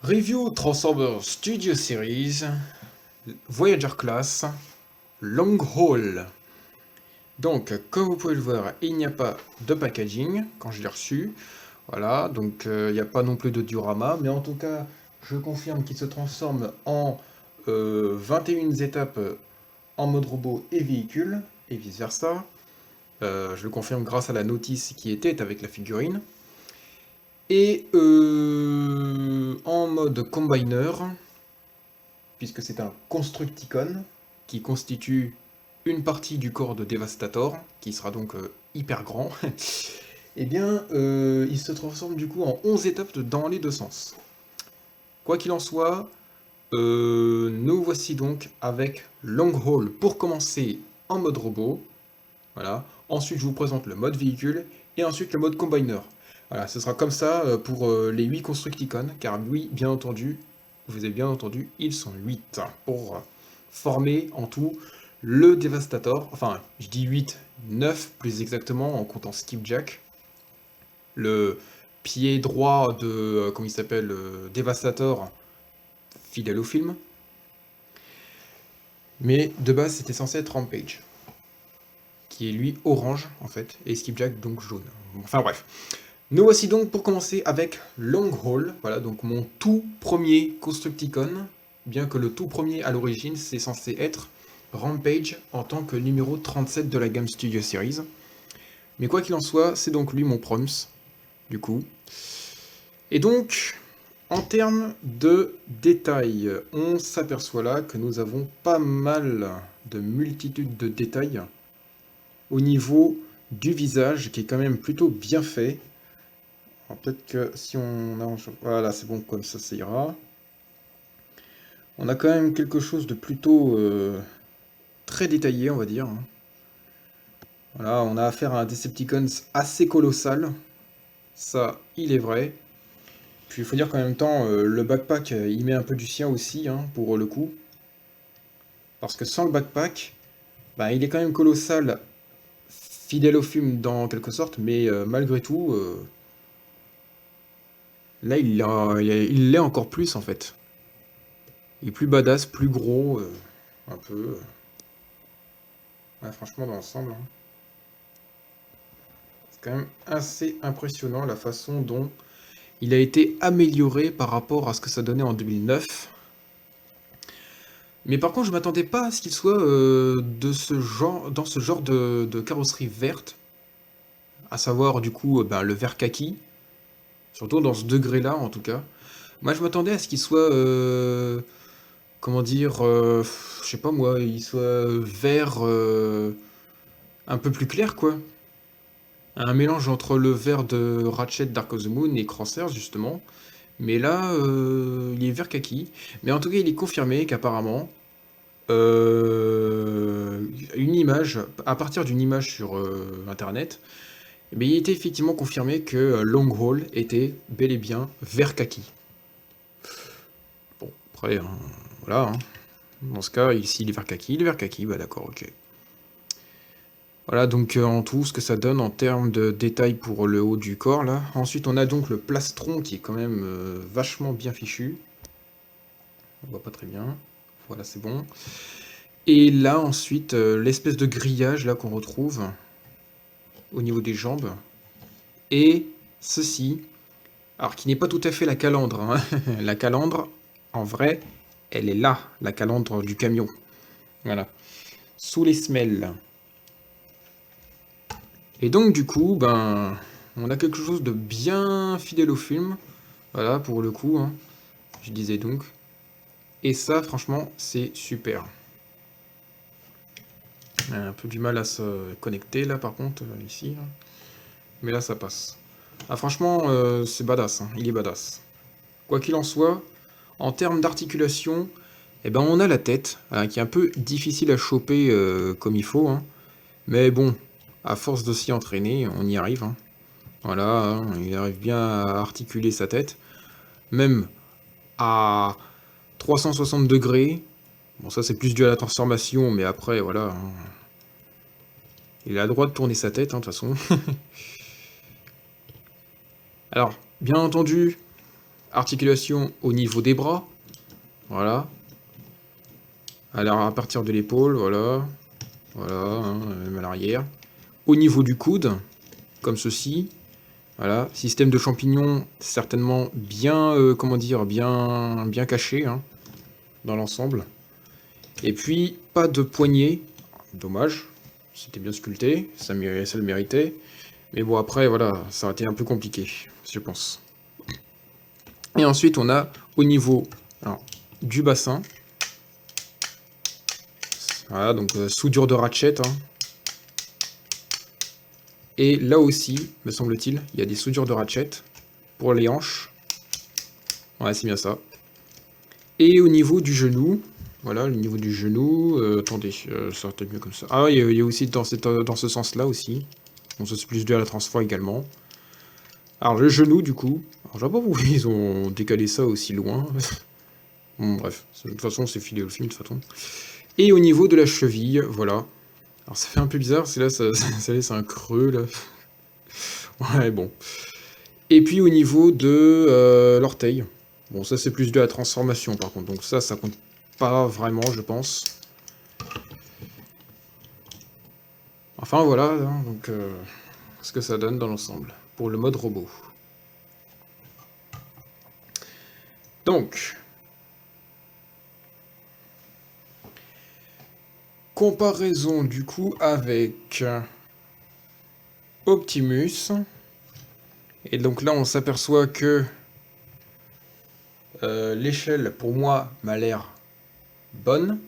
Review Transformers Studio Series, Voyager Class, Long Haul. Donc, comme vous pouvez le voir, il n'y a pas de packaging quand je l'ai reçu. Voilà, donc il n'y a pas non plus de diorama, mais en tout cas, je confirme qu'il se transforme en 21 étapes en mode robot et véhicule, et vice-versa. Je le confirme grâce à la notice qui était avec la figurine. Et en mode combiner, puisque c'est un Constructicon qui constitue une partie du corps de Devastator, qui sera donc hyper grand, et bien il se transforme du coup en 11 étapes dans les deux sens. Quoi qu'il en soit, nous voici donc avec Long Haul pour commencer en mode robot. Voilà. Ensuite, je vous présente le mode véhicule et ensuite le mode combiner. Voilà, ce sera comme ça pour les 8 Constructicons, car oui, bien entendu, vous avez bien entendu, ils sont 8 pour former en tout le Devastator. Enfin, je dis 8, 9 plus exactement en comptant Skipjack, le pied droit de, comment il s'appelle, Devastator, fidèle au film. Mais de base, c'était censé être Rampage, qui est lui orange en fait, et Skipjack donc jaune. Enfin bref. Nous voici donc pour commencer avec Long Haul, voilà donc mon tout premier Constructicon, bien que le tout premier à l'origine c'est censé être Rampage en tant que numéro 37 de la gamme Studio Series. Mais quoi qu'il en soit, c'est donc lui mon Proms, du coup. Et donc, en termes de détails, on s'aperçoit là que nous avons pas mal de multitudes de détails au niveau du visage qui est quand même plutôt bien fait. Alors peut-être que si on arrange... Voilà, c'est bon, comme ça ira. On a quand même quelque chose de plutôt très détaillé, on va dire. Voilà, on a affaire à un Decepticons assez colossal. Ça, il est vrai. Puis il faut dire qu'en même temps, le backpack, il met un peu du sien aussi, hein, pour le coup. Parce que sans le backpack, bah, il est quand même colossal, fidèle au film dans quelque sorte, mais malgré tout, là, il l'est encore plus en fait. Il est plus badass, plus gros, un peu. Ouais, franchement, dans l'ensemble, hein, c'est quand même assez impressionnant la façon dont il a été amélioré par rapport à ce que ça donnait en 2009. Mais par contre, je m'attendais pas à ce qu'il soit de ce genre, dans ce genre de carrosserie verte, à savoir du coup ben, le vert kaki, surtout dans ce degré-là en tout cas. Moi, je m'attendais à ce qu'il soit, comment dire, je sais pas moi, il soit vert un peu plus clair quoi. Un mélange entre le vert de Ratchet Dark of the Moon et Crosshair justement. Mais là, il est vert kaki. Mais en tout cas, il est confirmé qu'apparemment, une image, à partir d'une image sur internet, eh bien, il était effectivement confirmé que Long Haul était bel et bien vert kaki. Bon, après, hein, voilà. Hein. Dans ce cas, ici, il est vert kaki, bah d'accord, ok. Voilà donc en tout ce que ça donne en termes de détails pour le haut du corps là. Ensuite on a donc le plastron qui est quand même vachement bien fichu. On voit pas très bien. Voilà c'est bon. Et là ensuite l'espèce de grillage là qu'on retrouve au niveau des jambes. Et ceci, alors qui n'est pas tout à fait la calandre. Hein. La calandre en vrai elle est là, la calandre du camion. Voilà. Sous les semelles. Et donc du coup, ben, on a quelque chose de bien fidèle au film. Voilà, pour le coup, hein, je disais donc. Et ça, franchement, c'est super. Un peu du mal à se connecter là, par contre, ici. Là. Mais là, ça passe. Ah, franchement, c'est badass. Hein, il est badass. Quoi qu'il en soit, en termes d'articulation, eh ben, on a la tête, hein, qui est un peu difficile à choper comme il faut. Hein. Mais bon, à force de s'y entraîner, on y arrive. Hein. Voilà, hein, il arrive bien à articuler sa tête. Même à 360 degrés. Bon, ça c'est plus dû à la transformation, mais après, voilà. Hein. Il a le droit de tourner sa tête, hein, de toute façon. Alors, bien entendu, articulation au niveau des bras. Voilà. Alors à partir de l'épaule, voilà. Voilà, hein, même à l'arrière. Au niveau du coude, comme ceci. Voilà. Système de champignons, certainement bien, comment dire, bien caché, hein, dans l'ensemble. Et puis, pas de poignet. Dommage. C'était bien sculpté. Ça le méritait. Mais bon, après, voilà, ça a été un peu compliqué, je pense. Et ensuite, on a au niveau alors, du bassin. Voilà, donc soudure de ratchet. Hein. Et là aussi, me semble-t-il, il y a des soudures de ratchet pour les hanches. Ouais, c'est bien ça. Et au niveau du genou, voilà, le niveau du genou. Attendez, ça va peut-être mieux comme ça. Ah, il y a aussi dans ce sens-là aussi. Bon, ça c'est plus dû à la transform également. Alors, le genou, du coup. Alors, je vois pas pourquoi ils ont décalé ça aussi loin. Bon, bref. De toute façon, c'est filé au film, de toute façon. Et au niveau de la cheville, voilà. Alors, ça fait un peu bizarre, c'est là, ça laisse un creux, là. Ouais, bon. Et puis, au niveau de l'orteil. Bon, ça, c'est plus de la transformation, par contre. Donc ça compte pas vraiment, je pense. Enfin, voilà, hein, donc, ce que ça donne dans l'ensemble. Pour le mode robot. Donc, comparaison du coup avec Optimus. Et donc là, on s'aperçoit que l'échelle, pour moi, m'a l'air bonne.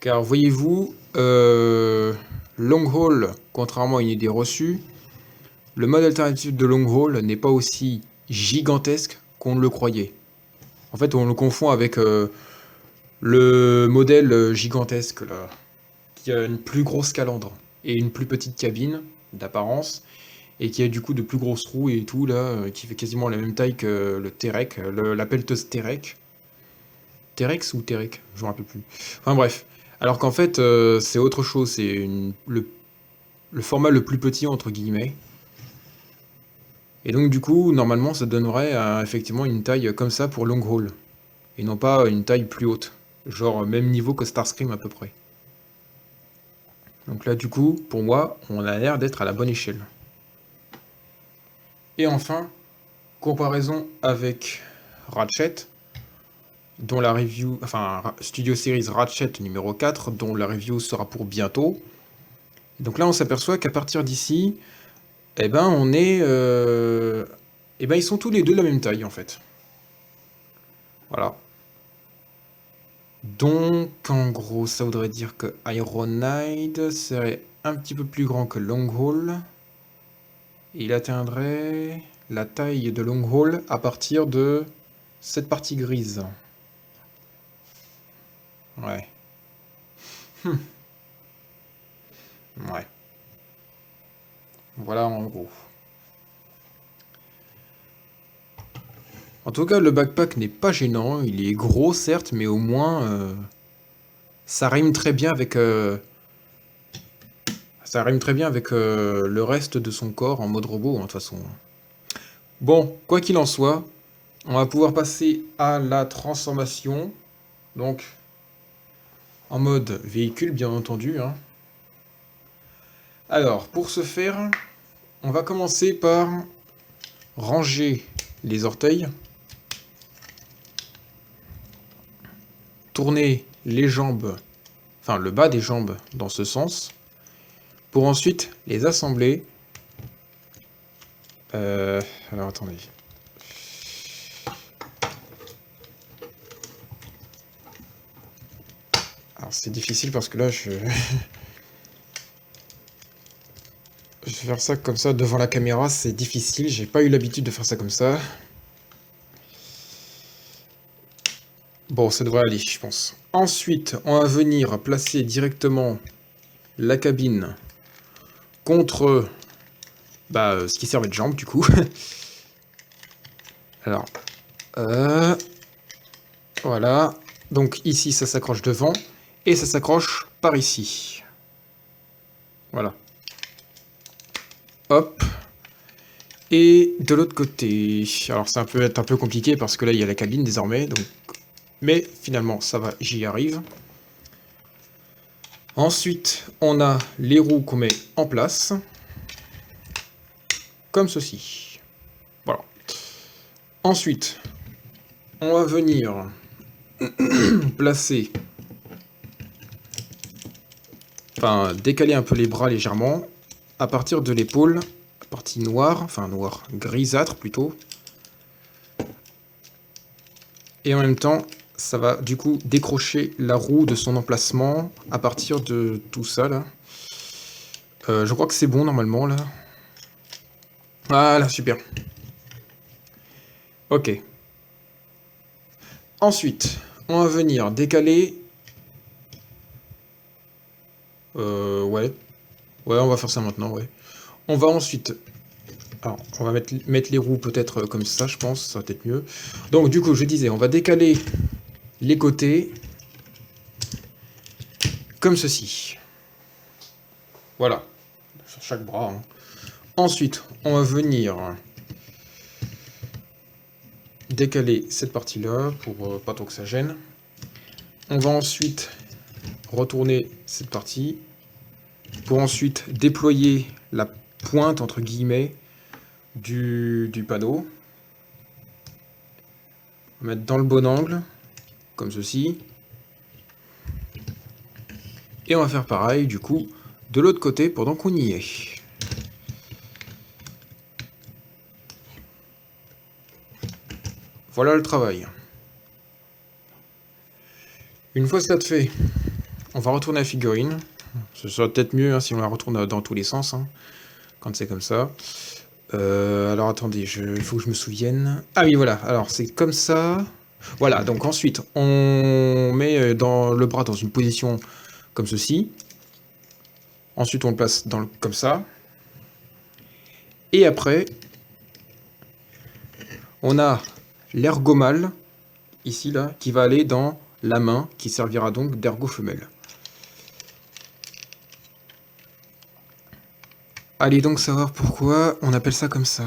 Car voyez-vous, Long Haul, contrairement à une idée reçue, le mode alternatif de Long Haul n'est pas aussi gigantesque qu'on le croyait. En fait, on le confond avec le modèle gigantesque, là, qui a une plus grosse calandre et une plus petite cabine d'apparence, et qui a du coup de plus grosses roues et tout, là, qui fait quasiment la même taille que le Terek, la pelleteuse Terek. Terex ou Terek? Je me rappelle plus. Enfin bref. Alors qu'en fait, c'est autre chose, c'est le format le plus petit, entre guillemets. Et donc du coup, normalement, ça donnerait effectivement une taille comme ça pour Long Haul. Et non pas une taille plus haute. Genre même niveau que Starscream à peu près. Donc là, du coup, pour moi, on a l'air d'être à la bonne échelle. Et enfin, comparaison avec Ratchet, dont la review, enfin Studio Series Ratchet numéro 4, dont la review sera pour bientôt. Donc là, on s'aperçoit qu'à partir d'ici, eh ben, on est... eh ben, ils sont tous les deux de la même taille, en fait. Voilà. Donc, en gros, ça voudrait dire que Ironhide serait un petit peu plus grand que Longhaul. Et il atteindrait la taille de Longhaul à partir de cette partie grise. Ouais. Ouais. Voilà, en gros. En tout cas, le backpack n'est pas gênant. Il est gros, certes, mais au moins, ça rime très bien avec... ça rime très bien avec le reste de son corps en mode robot, hein, de toute façon. Bon, quoi qu'il en soit, on va pouvoir passer à la transformation. Donc, en mode véhicule, bien entendu. Hein. Alors, pour ce faire, on va commencer par ranger les orteils. Tourner les jambes, enfin le bas des jambes dans ce sens. Pour ensuite les assembler. Alors attendez. Alors c'est difficile parce que là je vais faire ça comme ça devant la caméra, c'est difficile, j'ai pas eu l'habitude de faire ça comme ça. Bon, ça devrait aller, je pense. Ensuite, on va venir placer directement la cabine contre ce qui servait de jambe du coup. Alors, voilà. Donc ici, ça s'accroche devant et ça s'accroche par ici. Voilà. Hop. Et de l'autre côté, alors ça peut être un peu compliqué parce que là il y a la cabine désormais, donc... mais finalement ça va, j'y arrive. Ensuite, on a les roues qu'on met en place, comme ceci. Voilà. Ensuite, on va venir placer, enfin décaler un peu les bras légèrement, à partir de l'épaule, partie noire, enfin noire, grisâtre plutôt. Et en même temps, ça va du coup décrocher la roue de son emplacement à partir de tout ça là. Je crois que c'est bon normalement là. Voilà, super. Ok. Ensuite, on va venir décaler... ouais. Ouais, on va faire ça maintenant, ouais. On va ensuite... Alors, on va mettre les roues peut-être comme ça, je pense, ça va peut-être mieux. Donc, du coup, je disais, on va décaler les côtés comme ceci. Voilà. Sur chaque bras. Hein. Ensuite, on va venir décaler cette partie-là pour pas trop que ça gêne. On va ensuite retourner cette partie pour ensuite déployer la pointe, entre guillemets, du panneau. On va mettre dans le bon angle, comme ceci. Et on va faire pareil, du coup, de l'autre côté pendant qu'on y est. Voilà le travail. Une fois ça fait, on va retourner la figurine. Ce sera peut-être mieux hein, si on la retourne dans tous les sens, hein, quand c'est comme ça. Alors attendez, il faut que je me souvienne. Ah oui, voilà, alors c'est comme ça. Voilà, donc ensuite, on met le bras dans une position comme ceci. Ensuite, on le place comme ça. Et après, on a l'ergomale, ici, là, qui va aller dans la main, qui servira donc d'ergot femelle. Allez donc savoir pourquoi on appelle ça comme ça.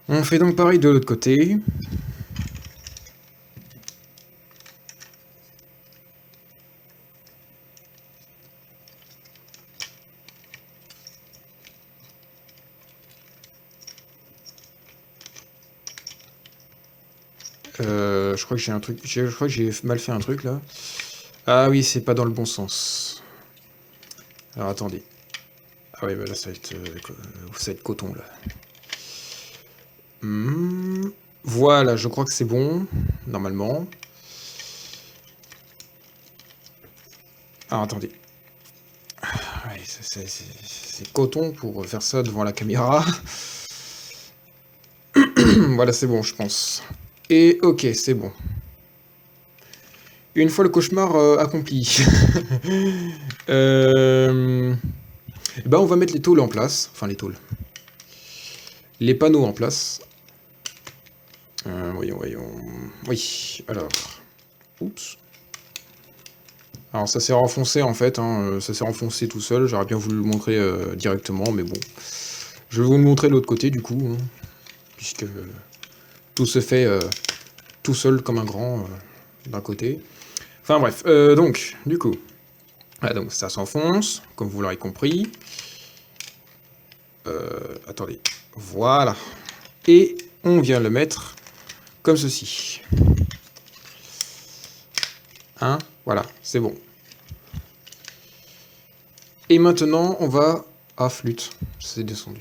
On fait donc pareil de l'autre côté. Je crois que j'ai un truc. Je crois que j'ai mal fait un truc là. Ah oui, c'est pas dans le bon sens. Alors attendez. Ah oui, bah là ça va être coton là. Voilà, je crois que c'est bon, normalement. Alors attendez. Ouais, c'est coton pour faire ça devant la caméra. Voilà, c'est bon, je pense. Et ok, c'est bon. Une fois le cauchemar accompli. Ben on va mettre les tôles en place. Enfin, les tôles. Les panneaux en place. Voyons. Oui, alors. Oups. Alors ça s'est renfoncé en fait, hein, ça s'est renfoncé tout seul, j'aurais bien voulu le montrer directement, mais bon. Je vais vous le montrer de l'autre côté du coup, hein, puisque tout se fait tout seul comme un grand d'un côté. Enfin bref, donc, du coup, voilà, donc ça s'enfonce, comme vous l'aurez compris. Attendez, voilà. Et on vient le mettre comme ceci. Hein, voilà, c'est bon. Et maintenant, on va... Ah, flûte, c'est descendu.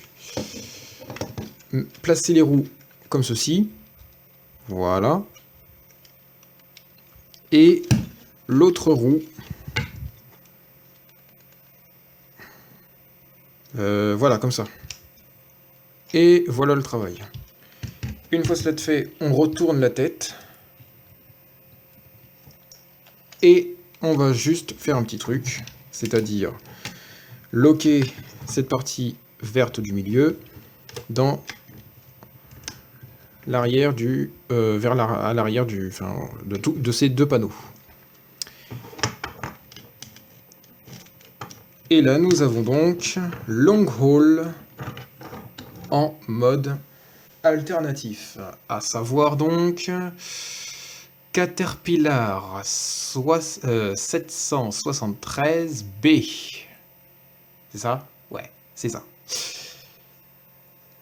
Placer les roues comme ceci. Voilà. Et l'autre roue. Voilà, comme ça. Et voilà le travail. Une fois cela fait, on retourne la tête. Et on va juste faire un petit truc. C'est-à-dire loquer cette partie verte du milieu dans l'arrière du... à l'arrière du... Enfin, de ces deux panneaux. Et là, nous avons donc Long Haul en mode alternatif. À savoir donc Caterpillar 773B. C'est ça? Ouais, c'est ça.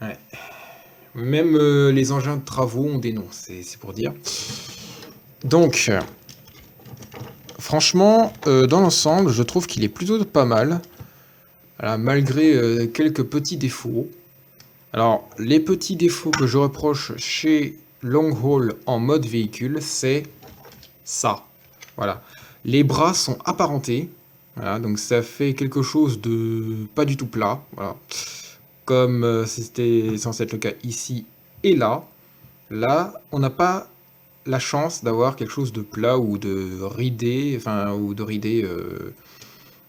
Ouais. Même les engins de travaux ont des noms, c'est pour dire. Donc, franchement, dans l'ensemble, je trouve qu'il est plutôt pas mal. Voilà, malgré quelques petits défauts. Alors, les petits défauts que je reproche chez Long Haul en mode véhicule, c'est ça. Voilà. Les bras sont apparentés. Voilà, donc ça fait quelque chose de pas du tout plat. Voilà. Comme c'était censé être le cas ici et là. Là, on n'a pas la chance d'avoir quelque chose de plat ou de ridé, enfin, ou de ridé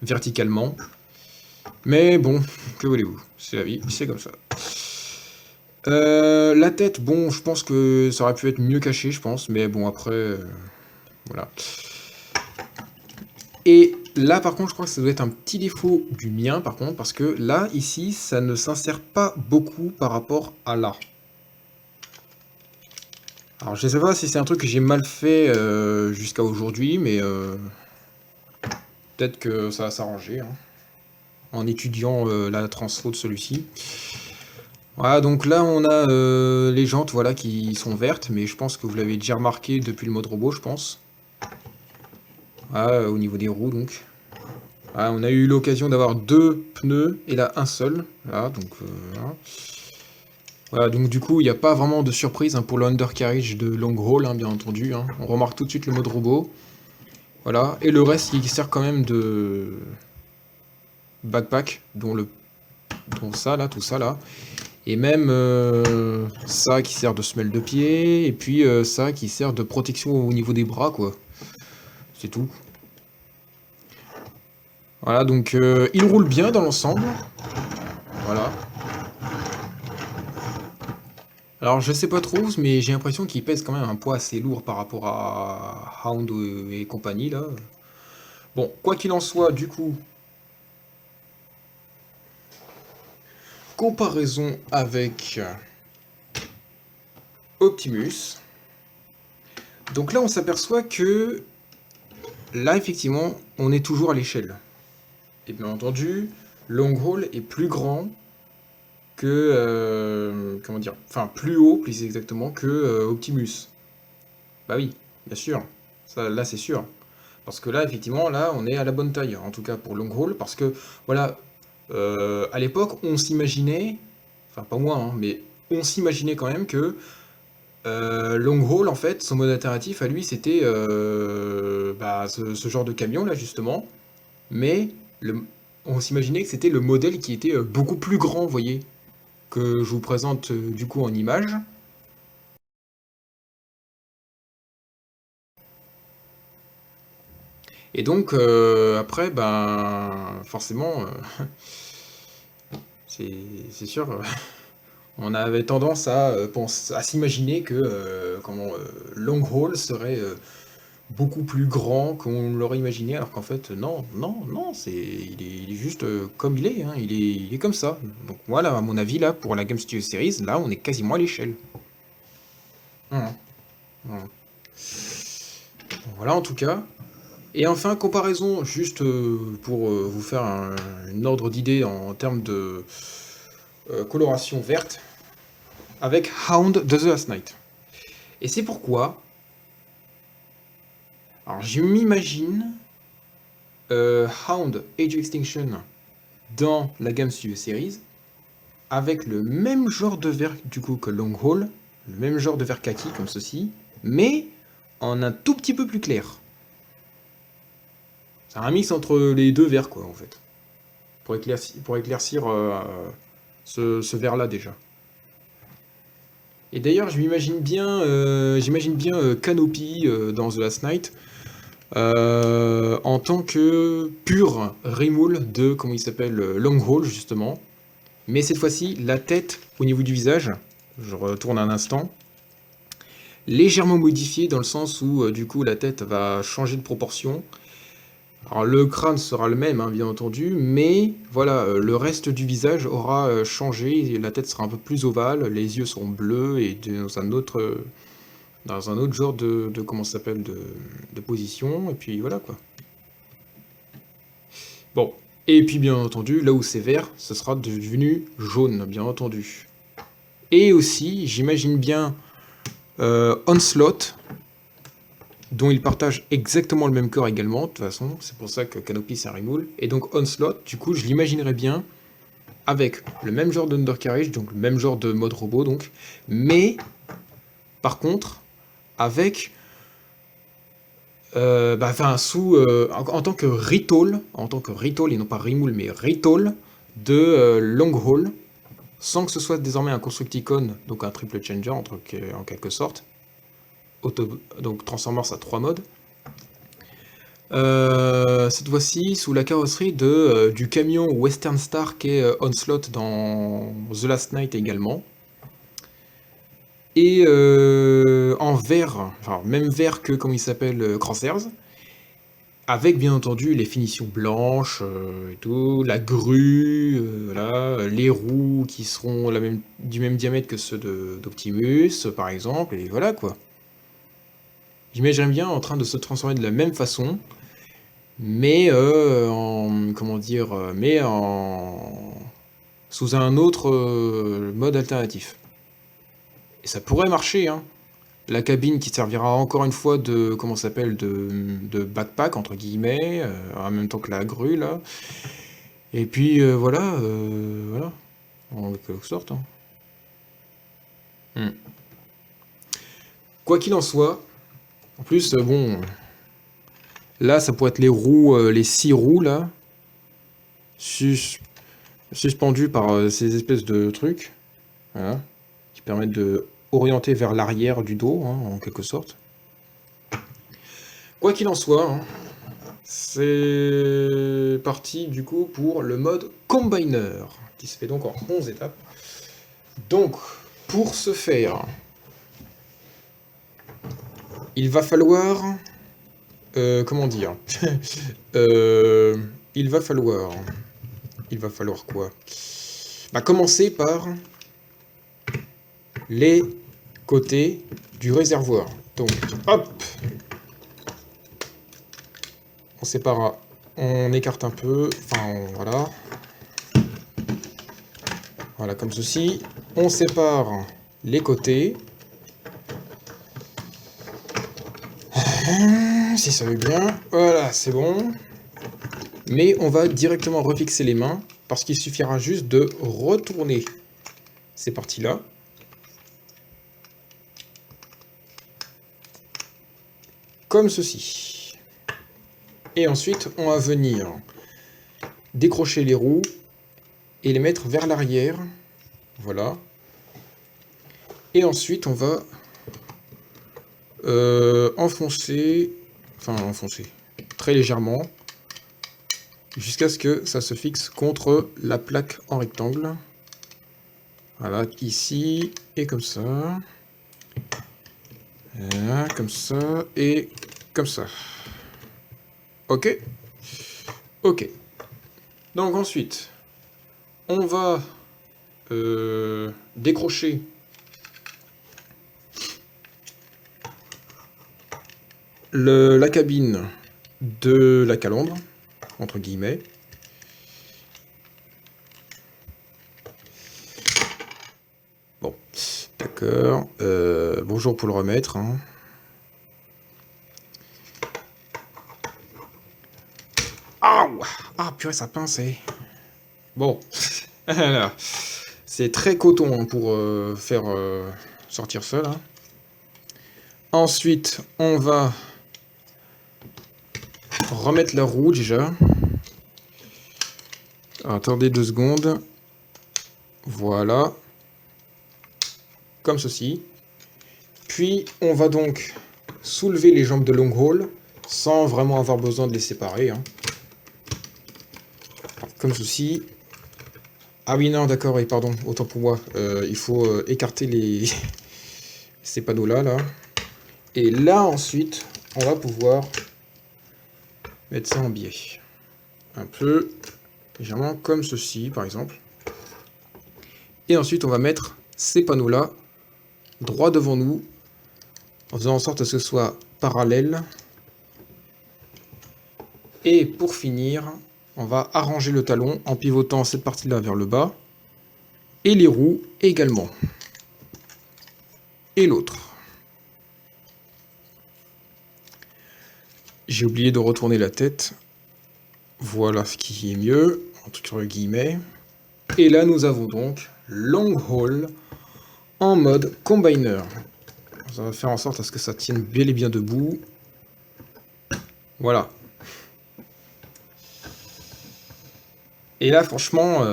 verticalement. Mais bon, que voulez-vous? C'est la vie, c'est comme ça. La tête, bon, je pense que ça aurait pu être mieux caché, je pense, mais bon, après, voilà. Et là, par contre, je crois que ça doit être un petit défaut du mien, par contre, parce que là, ici, ça ne s'insère pas beaucoup par rapport à là. Alors, je sais pas si c'est un truc que j'ai mal fait jusqu'à aujourd'hui, mais peut-être que ça va s'arranger, hein, en étudiant la transfo de celui-ci. Voilà, donc là, on a les jantes, voilà, qui sont vertes, mais je pense que vous l'avez déjà remarqué depuis le mode robot, je pense. Voilà, au niveau des roues, donc. Voilà, on a eu l'occasion d'avoir 2 pneus, et là, un seul. Voilà, donc, voilà. Voilà, donc du coup, il n'y a pas vraiment de surprise hein, pour le undercarriage de Long Haul, hein, bien entendu. Hein. On remarque tout de suite le mode robot. Voilà, et le reste qui sert quand même de backpack, dont ça là, tout ça là. Et même ça qui sert de semelle de pied, et puis ça qui sert de protection au niveau des bras, quoi. C'est tout. Voilà, donc il roule bien dans l'ensemble. Voilà. Alors je sais pas trop, mais j'ai l'impression qu'il pèse quand même un poids assez lourd par rapport à Hound et compagnie là. Bon, quoi qu'il en soit, du coup, comparaison avec Optimus. Donc là, on s'aperçoit que là, effectivement, on est toujours à l'échelle. Et bien entendu, Long Haul est plus grand que comment dire, enfin plus haut, plus exactement que Optimus. Bah oui, bien sûr. Ça, là, c'est sûr. Parce que là, effectivement, là, on est à la bonne taille, en tout cas pour Long Haul, parce que, voilà, à l'époque, on s'imaginait, enfin pas moi, hein, mais on s'imaginait quand même que Long Haul, en fait, son mode alternatif à lui, c'était bah, ce genre de camion, là, justement, mais on s'imaginait que c'était le modèle qui était beaucoup plus grand, vous voyez, que je vous présente du coup en image. Et donc, après, ben, forcément, c'est sûr, on avait tendance à, à s'imaginer que Long Haul serait beaucoup plus grand qu'on l'aurait imaginé, alors qu'en fait, non, non, non, il est juste comme il est, hein, il est comme ça. Donc voilà, à mon avis, là, pour la Game Studio Series, là, on est quasiment à l'échelle. Voilà. Voilà. Voilà, en tout cas. Et enfin, comparaison, juste pour vous faire une ordre d'idée en termes de coloration verte, avec Hound de The Last Night. Et c'est pourquoi, alors je m'imagine Hound Age of Extinction dans la gamme Studio Series, avec le même genre de vert du coup que Long Haul, le même genre de vert kaki comme ceci, mais en un tout petit peu plus clair. C'est un mix entre les deux verts quoi en fait, pour éclaircir ce vert là déjà. Et d'ailleurs, j'imagine bien Canopy dans The Last Night en tant que pur remoule de, comment il s'appelle, Long Haul justement. Mais cette fois-ci, la tête au niveau du visage, je retourne un instant, légèrement modifiée dans le sens où du coup la tête va changer de proportion. Alors le crâne sera le même, hein, bien entendu, mais voilà, le reste du visage aura changé, la tête sera un peu plus ovale, les yeux seront bleus et dans un autre genre de comment ça s'appelle, de position, et puis voilà quoi. Bon, et puis bien entendu, là où c'est vert, ce sera devenu jaune, bien entendu. Et aussi, j'imagine bien Onslaught, dont il partage exactement le même corps également, de toute façon, c'est pour ça que Canopy c'est un Removal. Et donc Onslaught, du coup, je l'imaginerais bien avec le même genre d'Undercarriage, donc le même genre de mode robot, donc, mais par contre, avec en tant que Retool et non pas Removal, mais Retool de Longhall, sans que ce soit désormais un Constructicon, donc un triple changer en quelque sorte, donc Transformers à 3 modes. Cette fois-ci sous la carrosserie du camion Western Star qui est Onslaught dans The Last Night également. Et en vert, enfin même vert que comment il s'appelle Crosshairs, avec bien entendu les finitions blanches et tout, la grue, voilà, les roues qui seront du même diamètre que ceux d'Optimus par exemple, et voilà quoi. J'imagine bien en train de se transformer de la même façon, mais comment dire, sous un autre mode alternatif. Et ça pourrait marcher, hein. La cabine qui servira encore une fois de, comment ça s'appelle, de backpack, entre guillemets, en même temps que la grue, là. Et puis, voilà, en quelque sorte, hein. Hmm. Quoi qu'il en soit, en plus, bon, là, ça pourrait être les roues, les 6 roues, là, suspendues par ces espèces de trucs, voilà, qui permettent de orienter vers l'arrière du dos, hein, en quelque sorte. Quoi qu'il en soit, hein, c'est parti du coup pour le mode Combiner, qui se fait donc en 11 étapes. Donc, pour ce faire, il va falloir... comment dire il va falloir... Il va falloir quoi? Bah, commencer par les côtés du réservoir. Donc, hop, on sépare, on écarte un peu, enfin, voilà. Voilà, comme ceci. On sépare les côtés. Si ça veut bien. Voilà, c'est bon. Mais on va directement refixer les mains, parce qu'il suffira juste de retourner ces parties-là. Comme ceci. Et ensuite, on va venir décrocher les roues et les mettre vers l'arrière. Voilà. Et ensuite, on va enfoncer très légèrement, jusqu'à ce que ça se fixe contre la plaque en rectangle. Voilà, ici, et comme ça. Voilà, comme ça, et comme ça. Ok. Ok. Donc ensuite, on va décrocher la cabine de la calandre, entre guillemets. Bon, d'accord. Bonjour pour le remettre, hein. Ah, purée, ça pince. Bon, c'est très coton, hein, pour faire sortir ça, là. Ensuite, on va remettre la roue, déjà. Attendez 2 secondes. Voilà. Comme ceci. Puis, on va donc soulever les jambes de Longhall, sans vraiment avoir besoin de les séparer, hein. Comme ceci. Ah oui, non, d'accord, et pardon, autant pour moi. Il faut écarter ces panneaux-là, là. Et là, ensuite, on va pouvoir mettre ça en biais. Un peu, légèrement comme ceci, par exemple. Et ensuite, on va mettre ces panneaux-là droit devant nous, en faisant en sorte que ce soit parallèle. Et pour finir, on va arranger le talon en pivotant cette partie-là vers le bas. Et les roues également. Et l'autre. J'ai oublié de retourner la tête. Voilà ce qui est mieux, entre guillemets. Et là, nous avons donc Long Haul en mode combiner. Ça va faire en sorte à ce que ça tienne bel et bien debout. Voilà. Et là, franchement,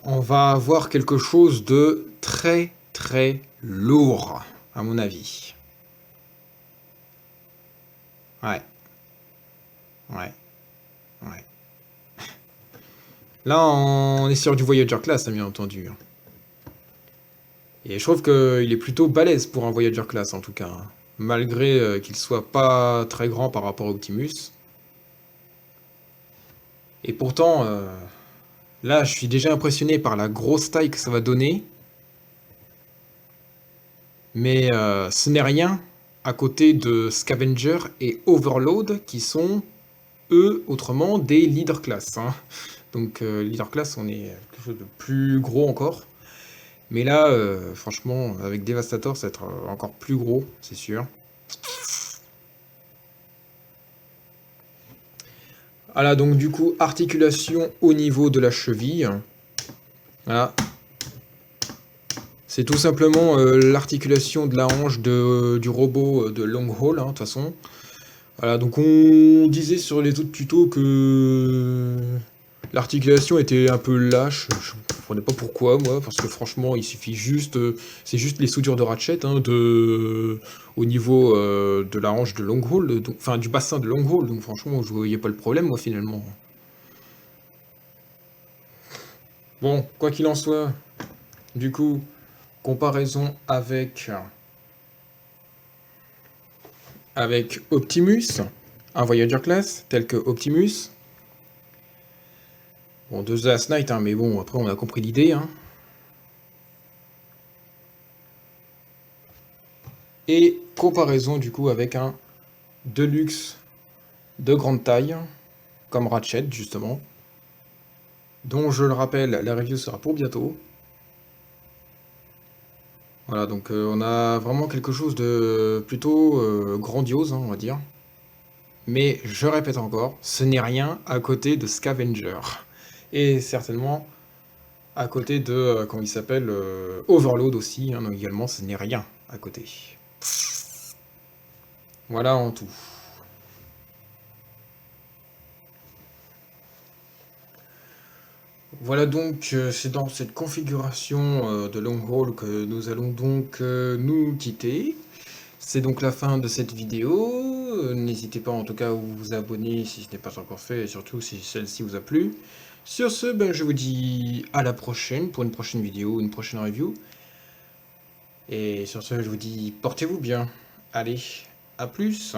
on va avoir quelque chose de très très lourd, à mon avis. Ouais. Ouais. Ouais. Là, on est sur du Voyager Class, bien entendu. Et je trouve qu'il est plutôt balèze pour un Voyager Class, en tout cas. Malgré qu'il soit pas très grand par rapport à Optimus. Et pourtant, là, je suis déjà impressionné par la grosse taille que ça va donner. Mais ce n'est rien à côté de Scavenger et Overload, qui sont, eux, autrement, des leader class. Hein. Donc, leader class, on est quelque chose de plus gros encore. Mais là, franchement, avec Devastator, ça va être encore plus gros, c'est sûr. Voilà, donc du coup, articulation au niveau de la cheville. Voilà. C'est tout simplement l'articulation de la hanche du robot de Long Haul, hein, de toute façon. Voilà, donc on disait sur les autres tutos que l'articulation était un peu lâche. Je ne comprenais pas pourquoi, moi, parce que franchement, il suffit juste... c'est juste les soudures de ratchet hein, au niveau de la hanche de Long Haul, enfin du bassin de Long Haul, donc franchement, je voyais pas le problème, moi, finalement. Bon, quoi qu'il en soit, du coup, comparaison avec Optimus, un Voyager Class, tel que Optimus. Bon, deux Last Night, hein, mais bon, après on a compris l'idée. Hein. Et comparaison du coup avec un Deluxe de grande taille, comme Ratchet justement, dont je le rappelle, la review sera pour bientôt. Voilà, donc on a vraiment quelque chose de plutôt grandiose, hein, on va dire. Mais je répète encore, ce n'est rien à côté de Scavenger. Et certainement à côté de, comment il s'appelle, Overload aussi, hein, donc également, ce n'est rien à côté. Voilà en tout. Voilà donc, c'est dans cette configuration de Long Haul que nous allons donc nous quitter. C'est donc la fin de cette vidéo. N'hésitez pas en tout cas à vous abonner si ce n'est pas encore fait et surtout si celle-ci vous a plu. Sur ce, ben, je vous dis à la prochaine pour une prochaine vidéo, une prochaine review. Et sur ce, je vous dis portez-vous bien. Allez, à plus.